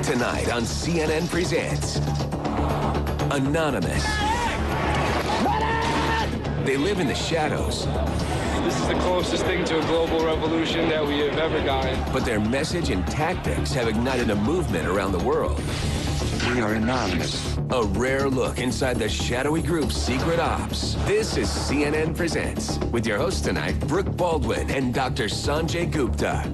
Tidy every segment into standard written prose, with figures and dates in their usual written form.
Tonight on CNN Presents Anonymous. They live in the shadows. This is the closest thing to a global revolution that we have ever gotten. But their message and tactics have ignited a movement around the world. We are anonymous. A rare look inside the shadowy group's secret ops. This is CNN Presents with your hosts tonight, Brooke Baldwin and Dr. Sanjay Gupta.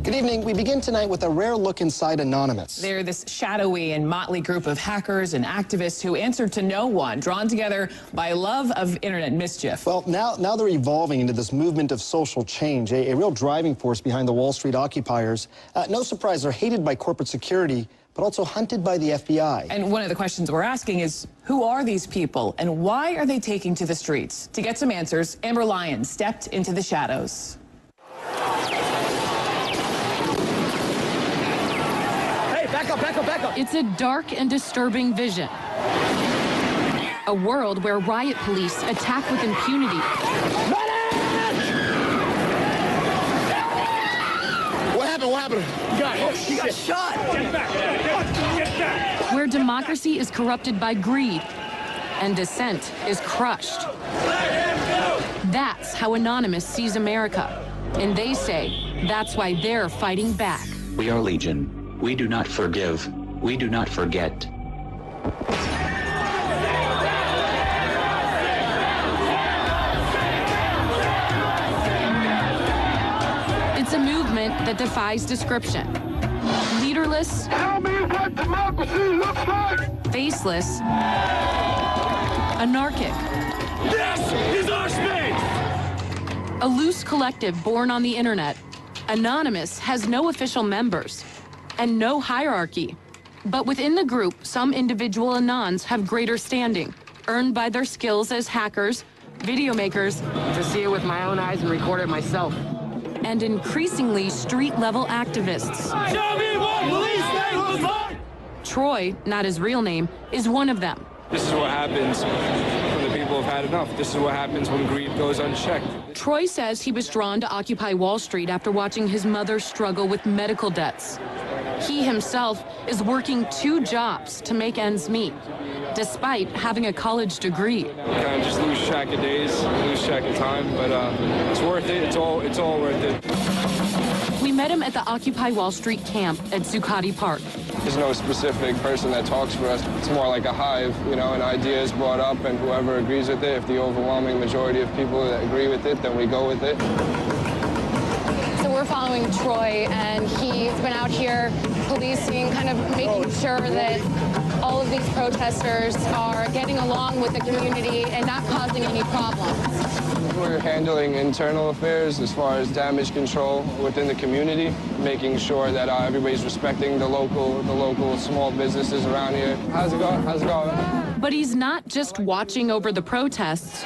Good evening. We begin tonight with a rare look inside Anonymous. They're this shadowy and motley group of hackers and activists who answer to no one, drawn together by love of internet mischief. Well, now they're evolving into this movement of social change, a real driving force behind the Wall Street occupiers. No surprise, they're hated by corporate security, but also hunted by the FBI. And one of the questions we're asking is, who are these people and why are they taking to the streets? To get some answers, Amber Lyons stepped into the shadows. Back up. It's a dark and disturbing vision. A world where riot police attack with impunity. What happened? He got shot. Get back. Where democracy is corrupted by greed and dissent is crushed. That's how Anonymous sees America. And they say that's why they're fighting back. We are Legion. We do not forgive. We do not forget. It's a movement that defies description. Leaderless. Tell me what democracy looks like. Faceless. Anarchic. This is our space. A loose collective born on the internet, Anonymous has no official members and no hierarchy. But within the group, some individual Anons have greater standing, earned by their skills as hackers, video makers, to see it with my own eyes and record it myself, and increasingly street-level activists. Show me what police state looks like. Troy, not his real name, is one of them. This is what happens when the people have had enough. This is what happens when greed goes unchecked. Troy says he was drawn to Occupy Wall Street after watching his mother struggle with medical debts. He himself is working 2 jobs to make ends meet, despite having a college degree. You kind of just lose track of days, lose track of time, but it's worth it. It's all worth it. We met him at the Occupy Wall Street camp at Zuccotti Park. There's no specific person that talks for us. It's more like a hive, you know, an idea is brought up and whoever agrees with it, if the overwhelming majority of people that agree with it, then we go with it. So we're following Troy, and he's been out here policing, kind of making sure that all of these protesters are getting along with the community and not causing any problems. We're handling internal affairs as far as damage control within the community, making sure that everybody's respecting the local small businesses around here. How's it going? But he's not just watching over the protests.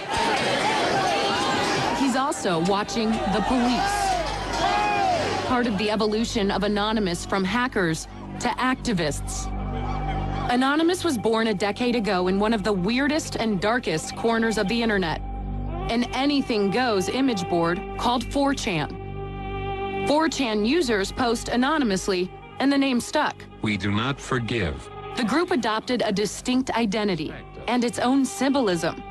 He's also watching the police. Part of the evolution of Anonymous from hackers to activists. Anonymous was born a decade ago in one of the weirdest and darkest corners of the internet, an anything-goes image board called 4chan. 4chan users post anonymously, and the name stuck. We do not forgive. The group adopted a distinct identity and its own symbolism.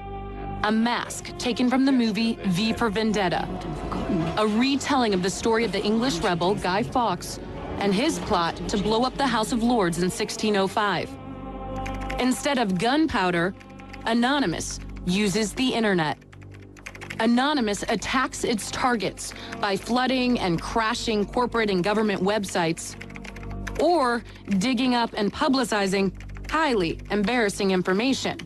A mask taken from the movie V for Vendetta. A retelling of the story of the English rebel Guy Fawkes and his plot to blow up the House of Lords in 1605. Instead of gunpowder, Anonymous uses the internet. Anonymous attacks its targets by flooding and crashing corporate and government websites, or digging up and publicizing highly embarrassing information.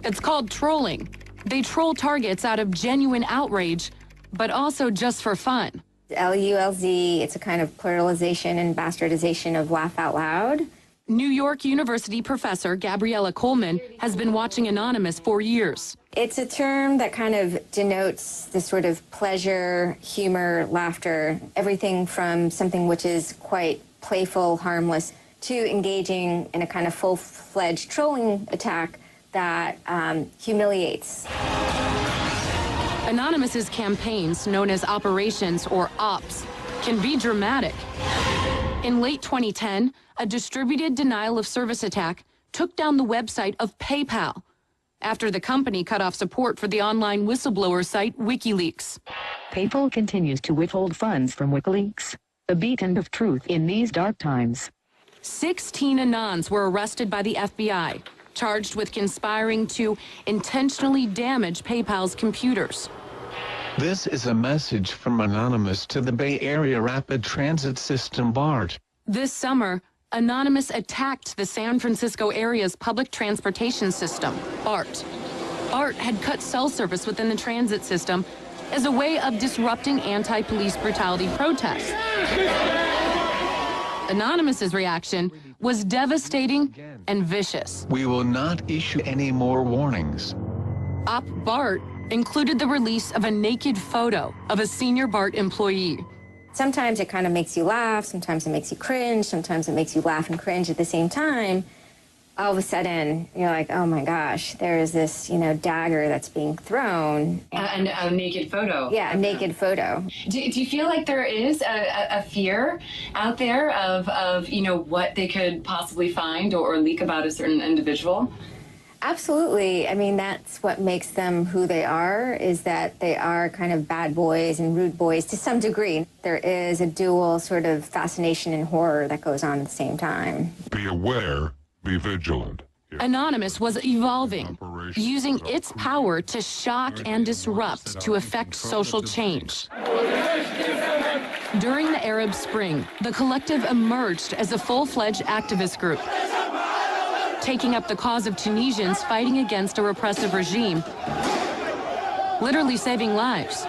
It's called trolling. They troll targets out of genuine outrage, but also just for fun. LULZ, it's a kind of pluralization and bastardization of laugh out loud. New York University professor Gabriella Coleman has been watching Anonymous for years. It's a term that kind of denotes this sort of pleasure, humor, laughter, everything from something which is quite playful, harmless, to engaging in a kind of full-fledged trolling attack that humiliates. Anonymous's campaigns, known as operations or ops, can be dramatic. In late 2010, a distributed denial of service attack took down the website of PayPal after the company cut off support for the online whistleblower site WikiLeaks. PayPal continues to withhold funds from WikiLeaks, the beacon of truth in these dark times. 16 Anons were arrested by the FBI, charged with conspiring to intentionally damage PayPal's computers. This is a message from Anonymous to the Bay Area Rapid Transit System BART. This summer, Anonymous attacked the San Francisco area's public transportation system, BART. BART had cut cell service within the transit system as a way of disrupting anti-police brutality protests. Anonymous's reaction was devastating and vicious. We will not issue any more warnings. Op BART included the release of a naked photo of a senior BART employee. Sometimes it kind of makes you laugh, sometimes it makes you cringe, sometimes it makes you laugh and cringe at the same time. All of a sudden, you're like, oh my gosh, there is this, dagger that's being thrown. And a naked photo. Yeah, a naked photo. Do you feel like there is a fear out there of what they could possibly find or leak about a certain individual? Absolutely. I mean, that's what makes them who they are, is that they are kind of bad boys and rude boys to some degree. There is a dual sort of fascination and horror that goes on at the same time. Be aware, be vigilant. Anonymous was evolving, using its power to shock and disrupt to effect social change. During the Arab Spring, the collective emerged as a full-fledged activist group, taking up the cause of Tunisians fighting against a repressive regime, literally saving lives.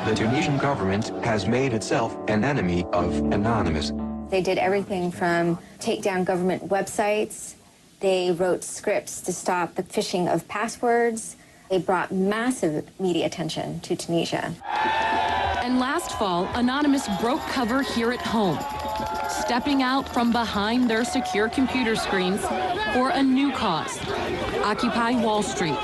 The Tunisian government has made itself an enemy of Anonymous. They did everything from take down government websites. They wrote scripts to stop the phishing of passwords. They brought massive media attention to Tunisia. And last fall, Anonymous broke cover here at home, stepping out from behind their secure computer screens for a new cause, Occupy Wall Street.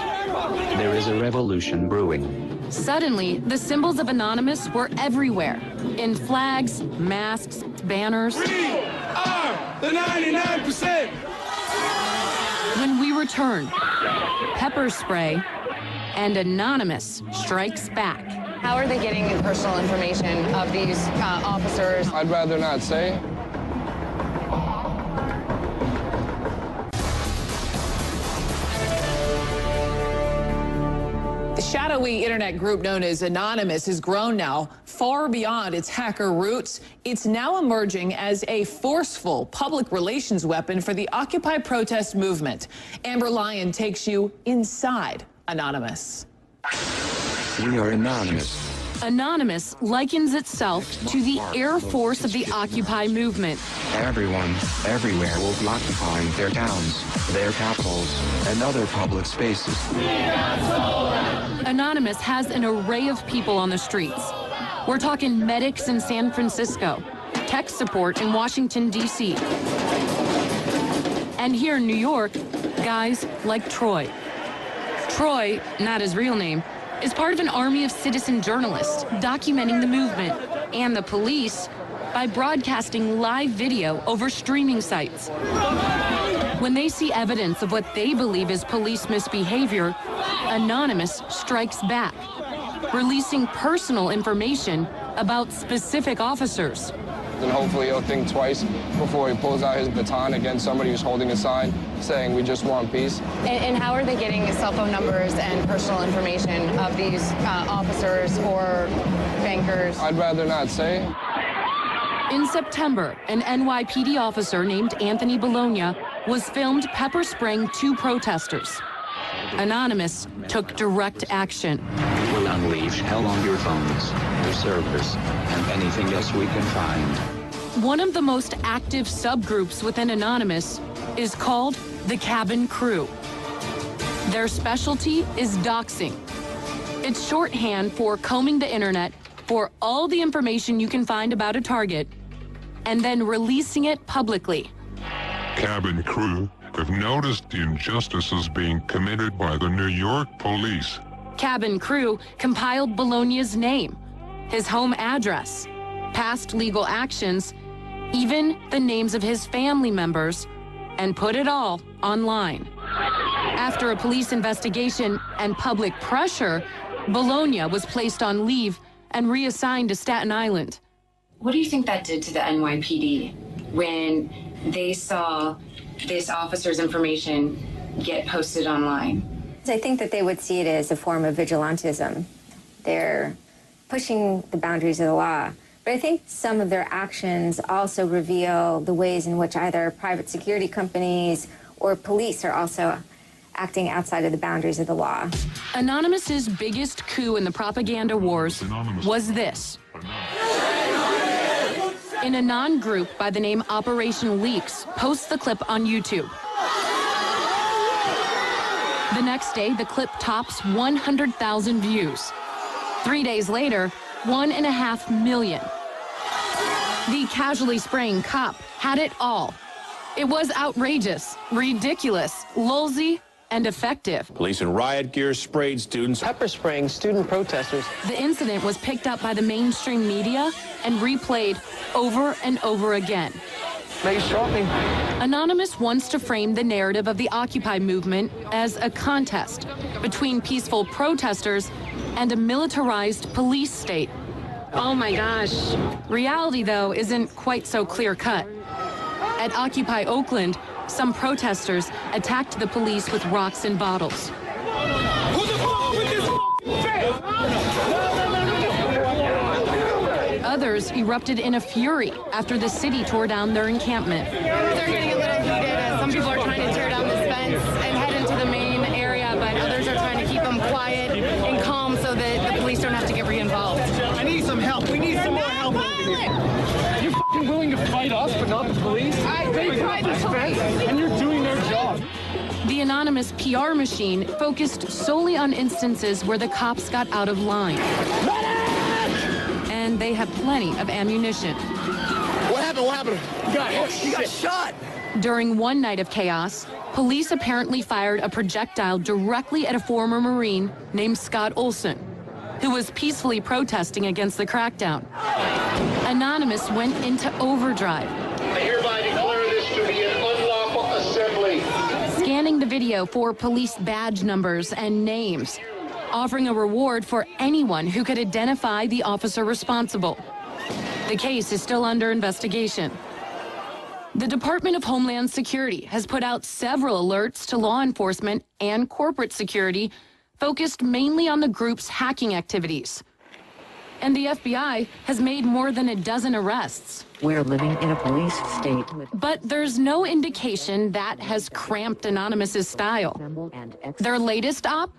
There is a revolution brewing. Suddenly, the symbols of Anonymous were everywhere, in flags, masks, banners. We are the 99%! When we return, pepper spray and Anonymous strikes back. How are they getting personal information of these officers? I'd rather not say. The shadowy internet group known as Anonymous has grown now far beyond its hacker roots. It's now emerging as a forceful public relations weapon for the Occupy protest movement. Amber Lyon takes you inside Anonymous. We are Anonymous. Anonymous likens itself to the Air Force of the Occupy movement. Everyone, everywhere will be occupying their towns, their capitals, and other public spaces. Anonymous has an array of people on the streets. We're talking medics in San Francisco, tech support in Washington, D.C. And here in New York, guys like Troy. Troy, not his real name, is part of an army of citizen journalists documenting the movement and the police by broadcasting live video over streaming sites. When they see evidence of what they believe is police misbehavior, Anonymous strikes back, releasing personal information about specific officers. Then hopefully he'll think twice before he pulls out his baton against somebody who's holding a sign saying, "We just want peace." And how are they getting cell phone numbers and personal information of these officers or bankers? I'd rather not say. In September, an NYPD officer named Anthony Bologna was filmed pepper spraying 2 protesters. Anonymous took direct action. We will unleash hell on your phones, your servers, and anything else we can find. One of the most active subgroups within Anonymous is called the Cabin Crew. Their specialty is doxing. It's shorthand for combing the internet for all the information you can find about a target and then releasing it publicly. Cabin crew have noticed the injustices being committed by the New York police. Cabin Crew compiled Bologna's name, his home address, past legal actions, even the names of his family members, and put it all online. After a police investigation and public pressure, Bologna was placed on leave and reassigned to Staten Island. What do you think that did to the NYPD when they saw this officer's information get posted online? I think that they would see it as a form of vigilantism. They're pushing the boundaries of the law. But I think some of their actions also reveal the ways in which either private security companies or police are also acting outside of the boundaries of the law. Anonymous's biggest coup in the propaganda wars was this. An Anon group by the name Operation Leaks posts the clip on YouTube. The next day, the clip tops 100,000 views. 3 days later, 1.5 million. The casually spraying cop had it all. It was outrageous, ridiculous, lulzy, and effective. Police in riot gear sprayed students. Pepper spraying student protesters. The incident was picked up by the mainstream media and replayed over and over again. Nice shopping. Anonymous wants to frame the narrative of the Occupy movement as a contest between peaceful protesters and a militarized police state. Oh my gosh. Reality, though, isn't quite so clear-cut. At Occupy Oakland, some protesters attacked the police with rocks and bottles. Others erupted in a fury after the city tore down their encampment. They're getting a little heated as some people are trying to tear down this fence and head into the main area, but others are trying to keep them quiet and calm so that the police don't have to get re-involved. I need some help. We need some more help over here. You're fucking willing to fight us, but not the police? They got this fence, and you're doing their job. The Anonymous PR machine focused solely on instances where the cops got out of line. And they have plenty of ammunition. What happened? What happened? You got shot. During one night of chaos, police apparently fired a projectile directly at a former Marine named Scott Olson, who was peacefully protesting against the crackdown. Anonymous went into overdrive. I hereby declare this to be an unlawful assembly. Scanning the video for police badge numbers and names, offering a reward for anyone who could identify the officer responsible. The case is still under investigation. The Department of Homeland Security has put out several alerts to law enforcement and corporate security focused mainly on the group's hacking activities. And the FBI has made more than a dozen arrests. We're living in a police state. But there's no indication that has cramped Anonymous's style. Their latest op?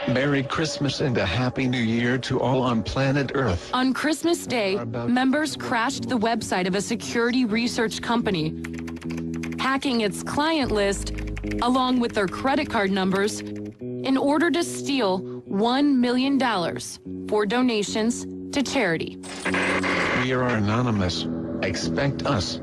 Merry Christmas and a Happy New Year to all on planet Earth. On Christmas Day, members crashed the website of a security research company, hacking its client list along with their credit card numbers in order to steal $1 million for donations to charity. We are Anonymous. Expect us.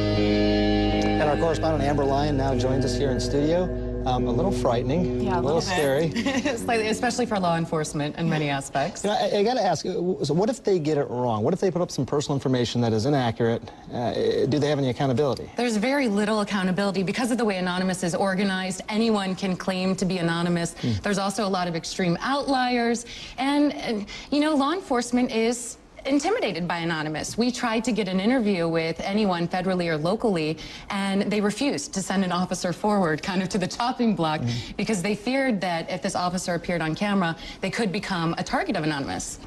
And our correspondent Amber Lyon now joins us here in studio. A little frightening, yeah, a little scary. Slightly, especially for law enforcement in many aspects. You know, I got to ask, so what if they get it wrong? What if they put up some personal information that is inaccurate? Do they have any accountability? There's very little accountability. Because of the way Anonymous is organized, anyone can claim to be anonymous. There's also a lot of extreme outliers. And you know, law enforcement is intimidated by Anonymous. We tried to get an interview with anyone federally or locally, and they refused to send an officer forward kind of to the chopping block because they feared that if this officer appeared on camera, they could become a target of Anonymous.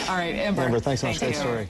All right, Amber, thanks so much. Great story.